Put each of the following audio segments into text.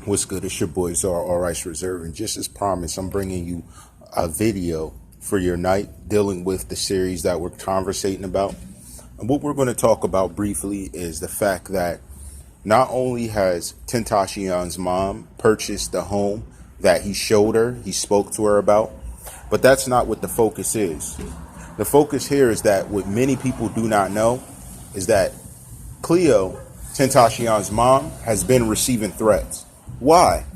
What's good? It's your boy TheCzarr, All Rights Reserved, and just as promised, I'm bringing you a video for your night dealing with the series that we're conversating about. And what we're going to talk about briefly is the fact that not only has Tentacion's mom purchased the home that he showed her, he spoke to her about, but that's not what the focus is. The focus here is that what many people do not know is that Cleo, Tentacion's mom, has been receiving threats. Why?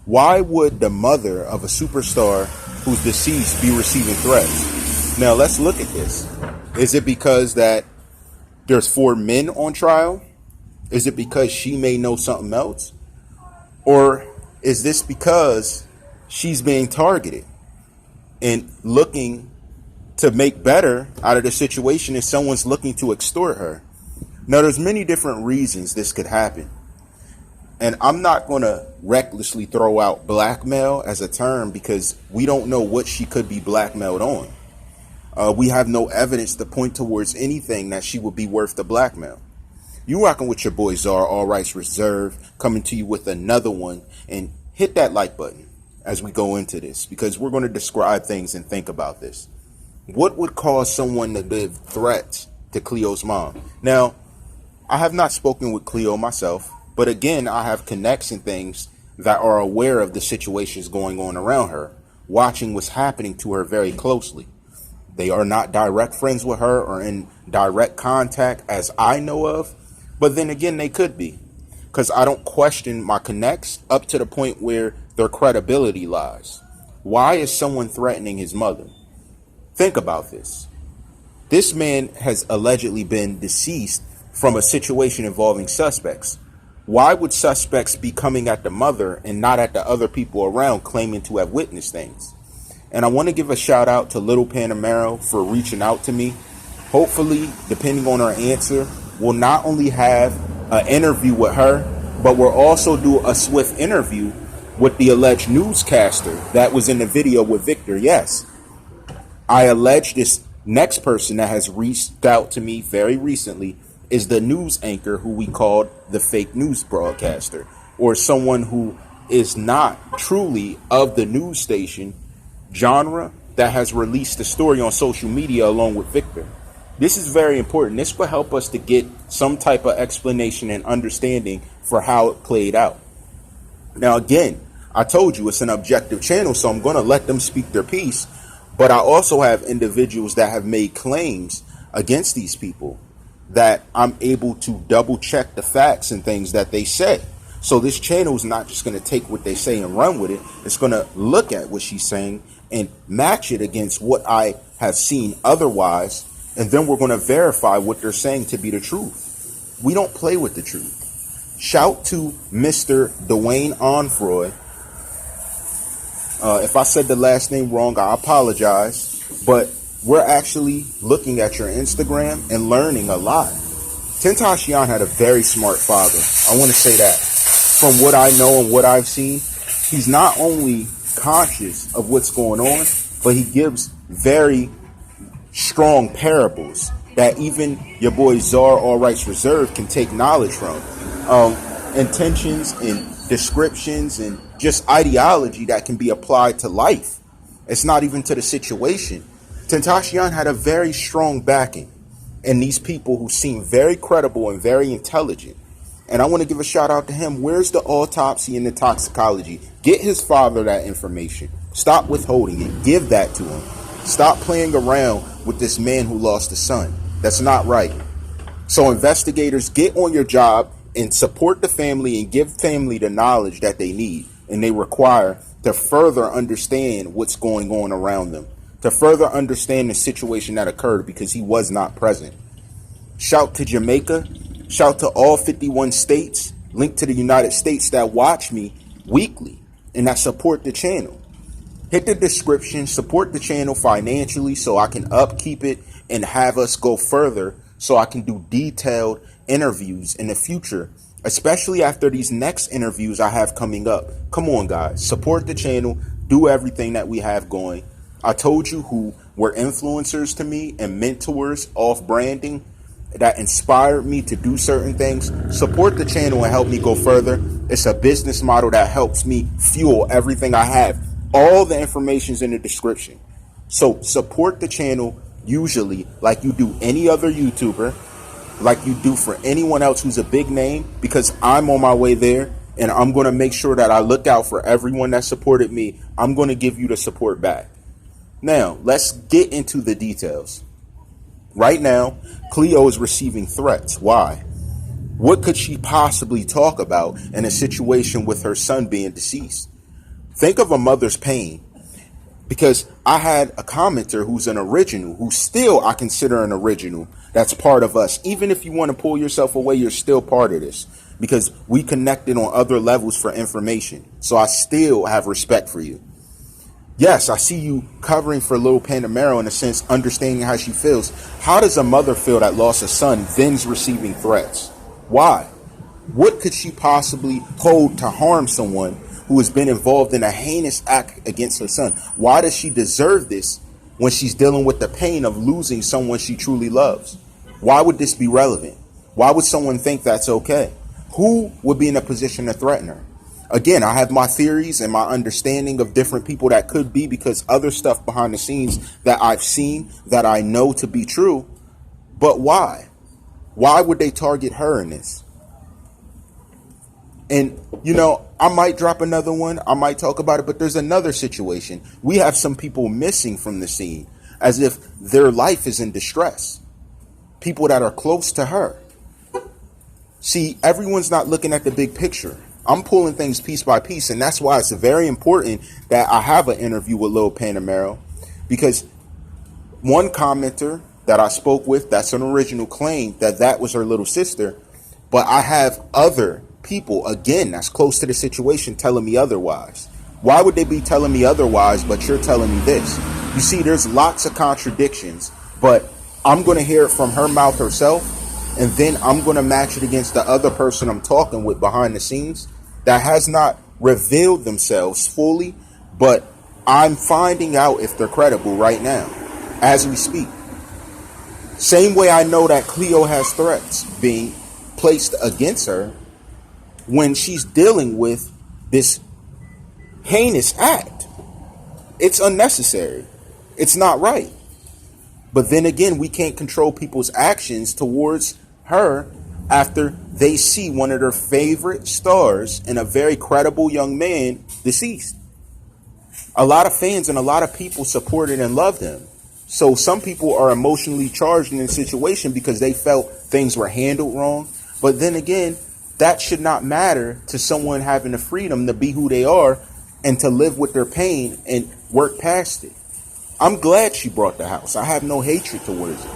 Why would the mother of a superstar who's deceased be receiving threats? Now, let's look at this. Is it because that there's 4 men on trial? Is it because she may know something else? Or is this because she's being targeted and looking to make better out of the situation and someone's looking to extort her? Now, there's many different reasons this could happen. And I'm not going to recklessly throw out blackmail as a term because we don't know what she could be blackmailed on. We have no evidence to point towards anything that she would be worth the blackmail. You rocking with your boy TheCzarr, All Rights Reserved, coming to you with another one. And hit that like button as we go into this, because we're going to describe things and think about this. What would cause someone to give threats to Cleo's mom? Now, I have not spoken with Cleo myself. But again, I have connects and things that are aware of the situations going on around her, watching what's happening to her very closely. They are not direct friends with her or in direct contact as I know of, but then again, they could be, because I don't question my connects up to the point where their credibility lies. Why is someone threatening his mother? Think about this. This man has allegedly been deceased from a situation involving suspects. Why would suspects be coming at the mother and not at the other people around claiming to have witnessed things? And I want to give a shout out to Little Panamero for reaching out to me. Hopefully, depending on her answer, we'll not only have an interview with her, but we'll also do a swift interview with the alleged newscaster that was in the video with Victor. Yes, I allege this next person that has reached out to me very recently is the news anchor who we called the fake news broadcaster, or someone who is not truly of the news station genre that has released the story on social media along with Victor. This is very important. This will help us to get some type of explanation and understanding for how it played out. Now, again, I told you it's an objective channel, so I'm going to let them speak their piece. But I also have individuals that have made claims against these people that I'm able to double check the facts and things that they say. So this channel is not just going to take what they say and run with it. It's going to look at what she's saying and match it against what I have seen otherwise. And then we're going to verify what they're saying to be the truth. We don't play with the truth. Shout to Mr. Dwayne Onfroy. If I said the last name wrong, I apologize. But we're actually looking at your Instagram and learning a lot. Tentacion had a very smart father. I want to say that. From what I know and what I've seen, he's not only conscious of what's going on, but he gives very strong parables that even your boy TheCzarr, All Rights Reserved, can take knowledge from. Intentions and descriptions and just ideology that can be applied to life. It's not even to the situation. Tentacion had a very strong backing, and these people who seem very credible and very intelligent. And I want to give a shout out to him. Where's the autopsy and the toxicology? Get his father that information. Stop withholding it. Give that to him. Stop playing around with this man who lost a son. That's not right. So investigators, get on your job and support the family and give family the knowledge that they need and they require to further understand what's going on around them, to further understand the situation that occurred, because he was not present. Shout to Jamaica. Shout to all 51 states, link to the United States, that watch me weekly and that support the channel. Hit the description, support the channel financially so I can upkeep it and have us go further, so I can do detailed interviews in the future, especially after these next interviews I have coming up. Come on, guys, support the channel, do everything that we have going. I told you who were influencers to me and mentors off branding that inspired me to do certain things. Support the channel and help me go further. It's a business model that helps me fuel everything I have. All the information's in the description. So support the channel usually like you do any other YouTuber, like you do for anyone else who's a big name, because I'm on my way there, and I'm going to make sure that I look out for everyone that supported me. I'm going to give you the support back. Now, let's get into the details. Right now, Cleo is receiving threats. Why? What could she possibly talk about in a situation with her son being deceased? Think of a mother's pain. Because I had a commenter who's an original, who still I consider an original, that's part of us. Even if you want to pull yourself away, you're still part of this. Because we connected on other levels for information. So I still have respect for you. Yes, I see you covering for Lil Panamero in a sense, understanding how she feels. How does a mother feel that lost a son, then's receiving threats? Why? What could she possibly hold to harm someone who has been involved in a heinous act against her son? Why does she deserve this when she's dealing with the pain of losing someone she truly loves? Why would this be relevant? Why would someone think that's okay? Who would be in a position to threaten her? Again, I have my theories and my understanding of different people that could be, because other stuff behind the scenes that I've seen that I know to be true. But why? Why would they target her in this? And, you know, I might drop another one. I might talk about it. But there's another situation. We have some people missing from the scene as if their life is in distress. People that are close to her. See, everyone's not looking at the big picture. I'm pulling things piece by piece. And that's why it's very important that I have an interview with Lil Panamero. Because one commenter that I spoke with, that's an original, claim that that was her little sister. But I have other people, again, that's close to the situation, telling me otherwise. Why would they be telling me otherwise, but you're telling me this? You see, there's lots of contradictions, but I'm going to hear it from her mouth herself, and then I'm going to match it against the other person I'm talking with behind the scenes that has not revealed themselves fully, but I'm finding out if they're credible right now, as we speak. Same way I know that Cleo has threats being placed against her when she's dealing with this heinous act. It's unnecessary. It's not right. But then again, we can't control people's actions towards her after they see one of their favorite stars and a very credible young man deceased. A lot of fans and a lot of people supported and loved him. So some people are emotionally charged in this situation because they felt things were handled wrong. But then again, that should not matter to someone having the freedom to be who they are and to live with their pain and work past it. I'm glad she brought the house. I have no hatred towards it.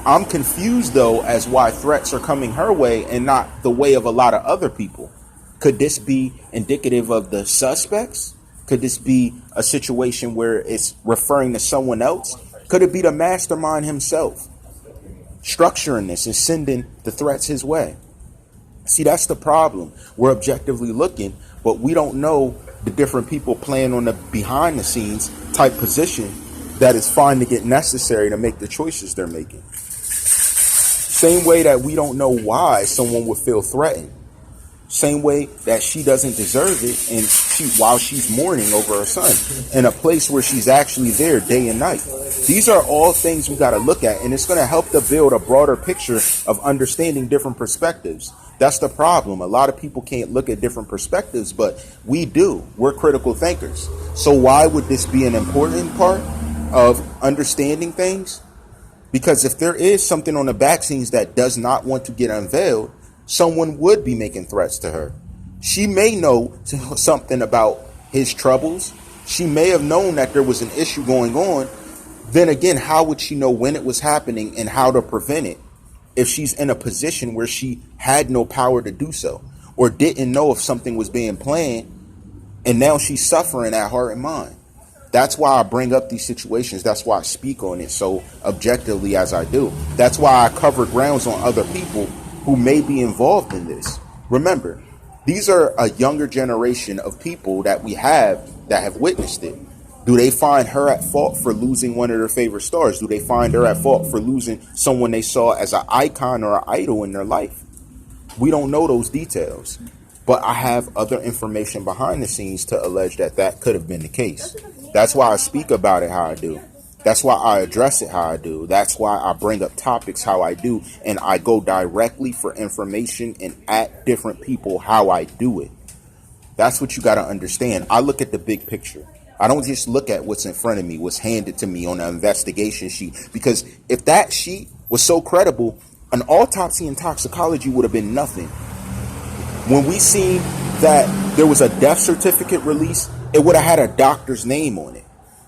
I'm confused, though, as why threats are coming her way and not the way of a lot of other people. Could this be indicative of the suspects? Could this be a situation where it's referring to someone else? Could it be the mastermind himself structuring this and sending the threats his way? See, that's the problem. We're objectively looking, but we don't know the different people playing on the behind the scenes type position that is finding it necessary to make the choices they're making. Same way that we don't know why someone would feel threatened. Same way that she doesn't deserve it, and while she's mourning over her son in a place where she's actually there day and night. These are all things we got to look at, and it's going to help to build a broader picture of understanding different perspectives. That's the problem. A lot of people can't look at different perspectives, but we do. We're critical thinkers. So why would this be an important part of understanding things? Because if there is something on the back scenes that does not want to get unveiled, someone would be making threats to her. She may know something about his troubles. She may have known that there was an issue going on. Then again, how would she know when it was happening and how to prevent it if she's in a position where she had no power to do so, or didn't know if something was being planned, and now she's suffering at heart and mind? That's why I bring up these situations. That's why I speak on it so objectively as I do. That's why I cover grounds on other people who may be involved in this. Remember, these are a younger generation of people that we have that have witnessed it. Do they find her at fault for losing one of their favorite stars? Do they find her at fault for losing someone they saw as an icon or an idol in their life? We don't know those details. But I have other information behind the scenes to allege that that could have been the case. That's why I speak about it how I do. That's why I address it how I do. That's why I bring up topics how I do. And I go directly for information and at different people how I do it. That's what you got to understand. I look at the big picture. I don't just look at what's in front of me, what's handed to me on an investigation sheet. Because if that sheet was so credible, an autopsy in toxicology would have been nothing. When we seen that there was a death certificate release, it would have had a doctor's name on it.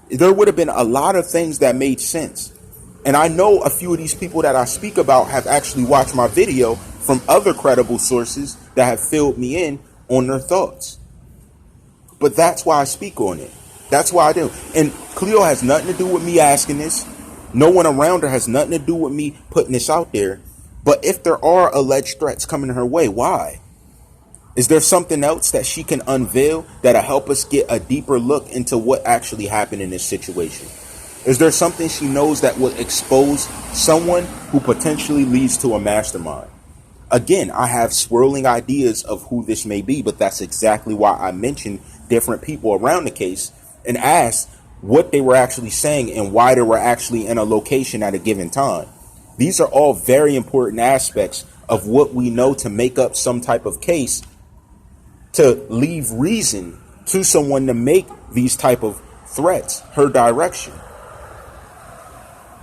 There would have been a lot of things that made sense. And I know a few of these people that I speak about have actually watched my video from other credible sources that have filled me in on their thoughts. But that's why I speak on it. That's why I do. And Cleo has nothing to do with me asking this. No one around her has nothing to do with me putting this out there. But if there are alleged threats coming her way, why? Is there something else that she can unveil that'll help us get a deeper look into what actually happened in this situation? Is there something she knows that will expose someone who potentially leads to a mastermind? Again, I have swirling ideas of who this may be, but that's exactly why I mentioned different people around the case and asked what they were actually saying and why they were actually in a location at a given time. These are all very important aspects of what we know to make up some type of case, to leave reason to someone to make these type of threats her direction.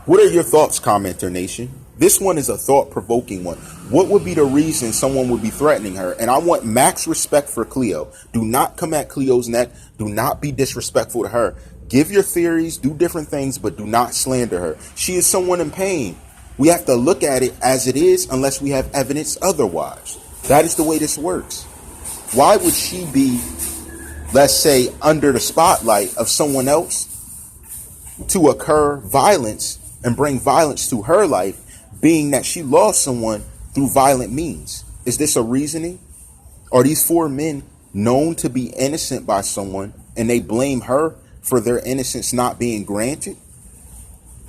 What are your thoughts, Commenter Nation? This one is a thought-provoking one. What would be the reason someone would be threatening her? And I want max respect for Cleo. Do not come at Cleo's neck. Do not be disrespectful to her. Give your theories, do different things, but do not slander her. She is someone in pain. We have to look at it as it is unless we have evidence otherwise. That is the way this works. Why would she be, let's say, under the spotlight of someone else to occur violence and bring violence to her life, being that she lost someone through violent means? Is this a reasoning? Are these four men known to be innocent by someone and they blame her for their innocence not being granted?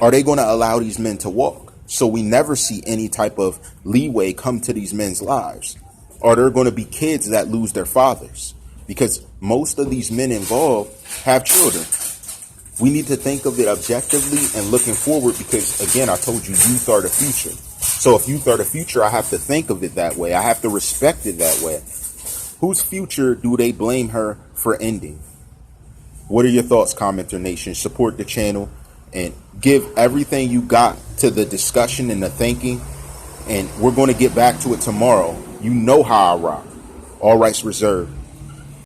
Are they going to allow these men to walk so we never see any type of leeway come to these men's lives? Are there going to be kids that lose their fathers? Because most of these men involved have children. We need to think of it objectively and looking forward because, again, I told you, youth are the future. So if youth are the future, I have to think of it that way. I have to respect it that way. Whose future do they blame her for ending? What are your thoughts, Commenter Nation? Support the channel and give everything you got to the discussion and the thinking. And we're going to get back to it tomorrow. You know how I rock. All rights reserved.